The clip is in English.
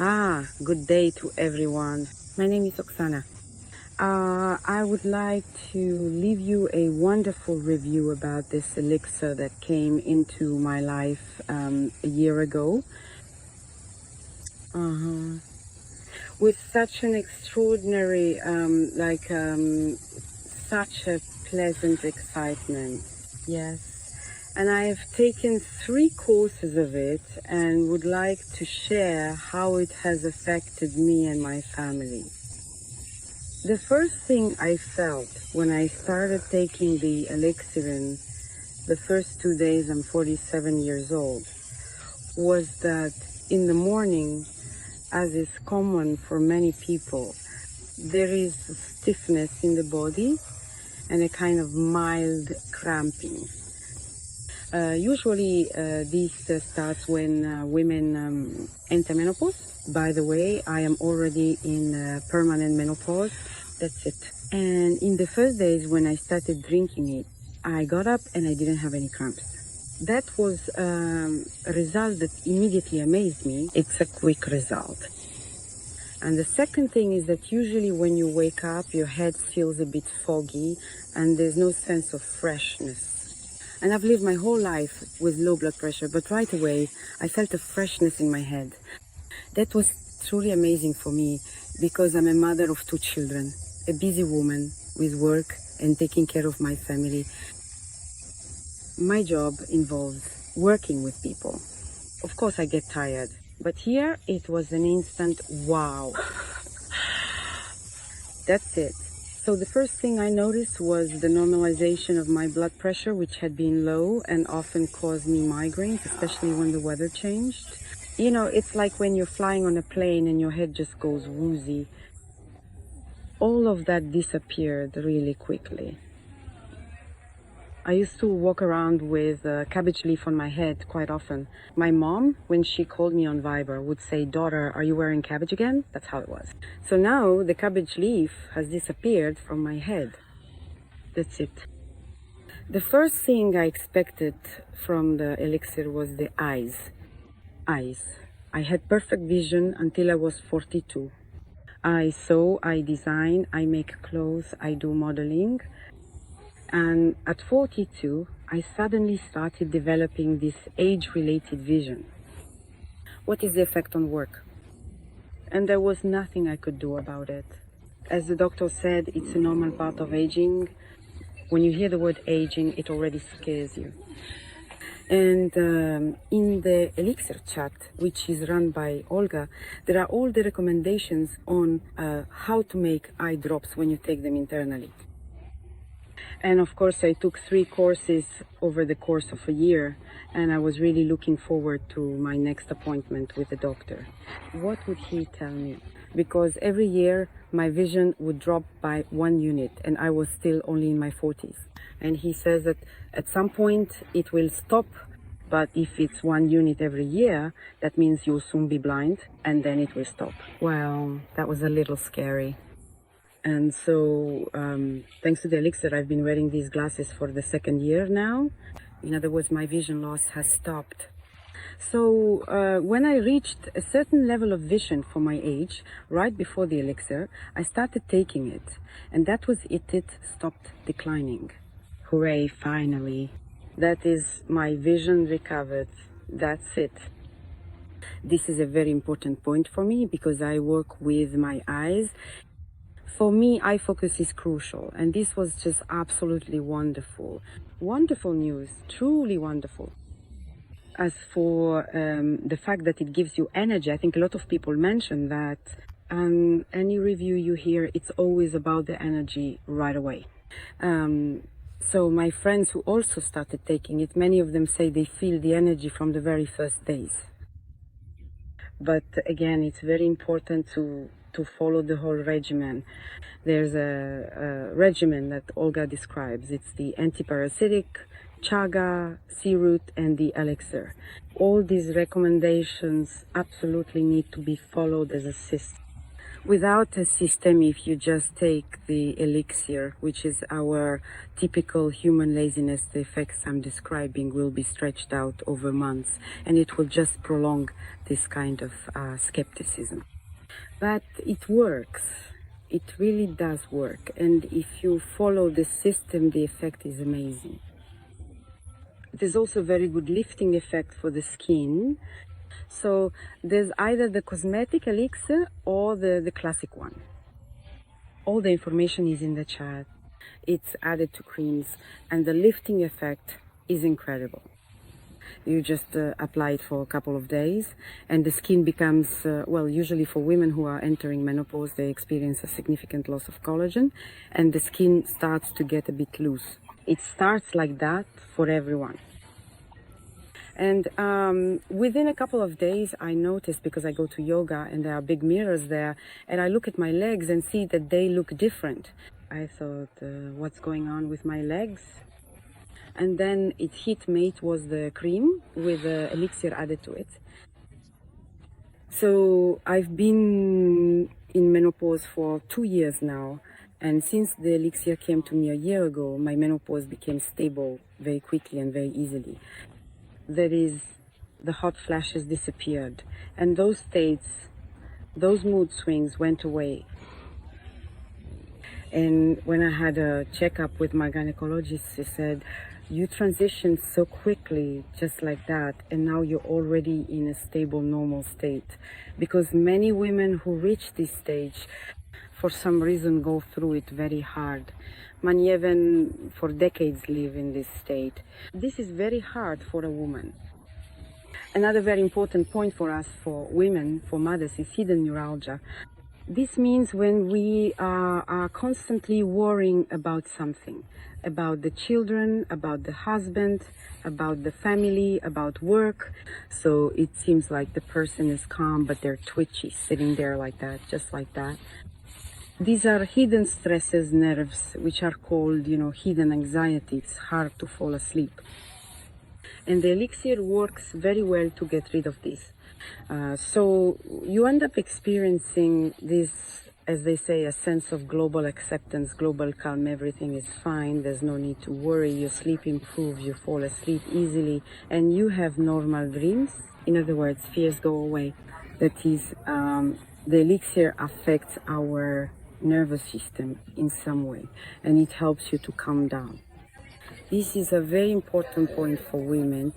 Good day to everyone. My name is Oksana. I would like to leave you a wonderful review about this elixir that came into my life a year ago. With such an extraordinary, such a pleasant excitement. Yes. And I have taken 3 courses of it and would like to share how it has affected me and my family. The first thing I felt when I started taking the Elixir, the first 2 days, I'm 47 years old, was that in the morning, as is common for many people, there is stiffness in the body and a kind of mild cramping. Usually this starts when women enter menopause. By the way, I am already in permanent menopause. That's it. And in the first days when I started drinking it, I got up and I didn't have any cramps. That was a result that immediately amazed me. It's a quick result. And the second thing is that usually when you wake up, your head feels a bit foggy and there's no sense of freshness. And I've lived my whole life with low blood pressure, but right away I felt a freshness in my head. That was truly amazing for me because I'm a mother of 2 children, a busy woman with work and taking care of my family. My job involves working with people. Of course I get tired, but here it was an instant wow. That's it. So the first thing I noticed was the normalization of my blood pressure, which had been low and often caused me migraines, especially when the weather changed. You know, it's like when you're flying on a plane and your head just goes woozy. All of that disappeared really quickly. I used to walk around with a cabbage leaf on my head quite often. My mom, when she called me on Viber, would say, "Daughter, are you wearing cabbage again?" That's how it was. So now the cabbage leaf has disappeared from my head. That's it. The first thing I expected from the elixir was the eyes. I had perfect vision until I was 42. I sew, I design, I make clothes, I do modeling. And at 42, I suddenly started developing this age-related vision. What is the effect on work? And there was nothing I could do about it. As the doctor said, it's a normal part of aging. When you hear the word aging, it already scares you. And in the Elixir chat, which is run by Olga, there are all the recommendations on how to make eye drops when you take them internally. And of course, I took 3 courses over the course of a year, and I was really looking forward to my next appointment with the doctor. What would he tell me? Because every year my vision would drop by 1 unit, and I was still only in my 40s. And he says that at some point it will stop, but if it's 1 unit every year, that means you'll soon be blind, and then it will stop. Well, that was a little scary. And so, thanks to the elixir, I've been wearing these glasses for the 2nd year now. In other words, my vision loss has stopped. So, when I reached a certain level of vision for my age, right before the elixir, I started taking it. And that was it. It stopped declining. Hooray, finally. That is, my vision recovered. That's it. This is a very important point for me because I work with my eyes. For me, eye focus is crucial, and this was just absolutely wonderful. Wonderful news, truly wonderful. As for the fact that it gives you energy, I think a lot of people mention that any review you hear, it's always about the energy right away. So my friends who also started taking it, many of them say they feel the energy from the very first days. But again, it's very important to follow the whole regimen. There's a regimen that Olga describes. It's the antiparasitic, chaga, sea root, and the elixir. All these recommendations absolutely need to be followed as a system. Without a system, if you just take the elixir, which is our typical human laziness, the effects I'm describing will be stretched out over months, and it will just prolong this kind of skepticism. But it works. It really does work. And if you follow the system, the effect is amazing. There's also a very good lifting effect for the skin. So there's either the cosmetic elixir or the classic one. All the information is in the chat. It's added to creams, and the lifting effect is incredible. You just apply it for a couple of days, and the skin becomes, well, usually for women who are entering menopause, they experience a significant loss of collagen, and the skin starts to get a bit loose. It starts like that for everyone. And within a couple of days, I noticed, because I go to yoga and there are big mirrors there, and I look at my legs and see that they look different. I thought, what's going on with my legs? And then it hit me. It was the cream with the elixir added to it. So I've been in menopause for 2 years now. And since the elixir came to me a year ago, my menopause became stable very quickly and very easily. That is, the hot flashes disappeared, and those states, those mood swings went away. And when I had a checkup with my gynecologist, she said, you transitioned so quickly, just like that, and now you're already in a stable, normal state. Because many women who reach this stage, for some reason, go through it very hard. Many even for decades live in this state. This is very hard for a woman. Another very important point for us, for women, for mothers, is hidden neuralgia. This means when we are constantly worrying about something, about the children, about the husband, about the family, about work. So it seems like the person is calm, but they're twitchy, sitting there like that, just like that. These are hidden stresses, nerves, which are called, hidden anxiety. It's hard to fall asleep. And the elixir works very well to get rid of this. So you end up experiencing this, as they say, a sense of global acceptance, global calm. Everything is fine. There's no need to worry. Your sleep improves. You fall asleep easily, and you have normal dreams. In other words, fears go away. That is, the elixir affects our nervous system in some way, and it helps you to calm down. This is a very important point for women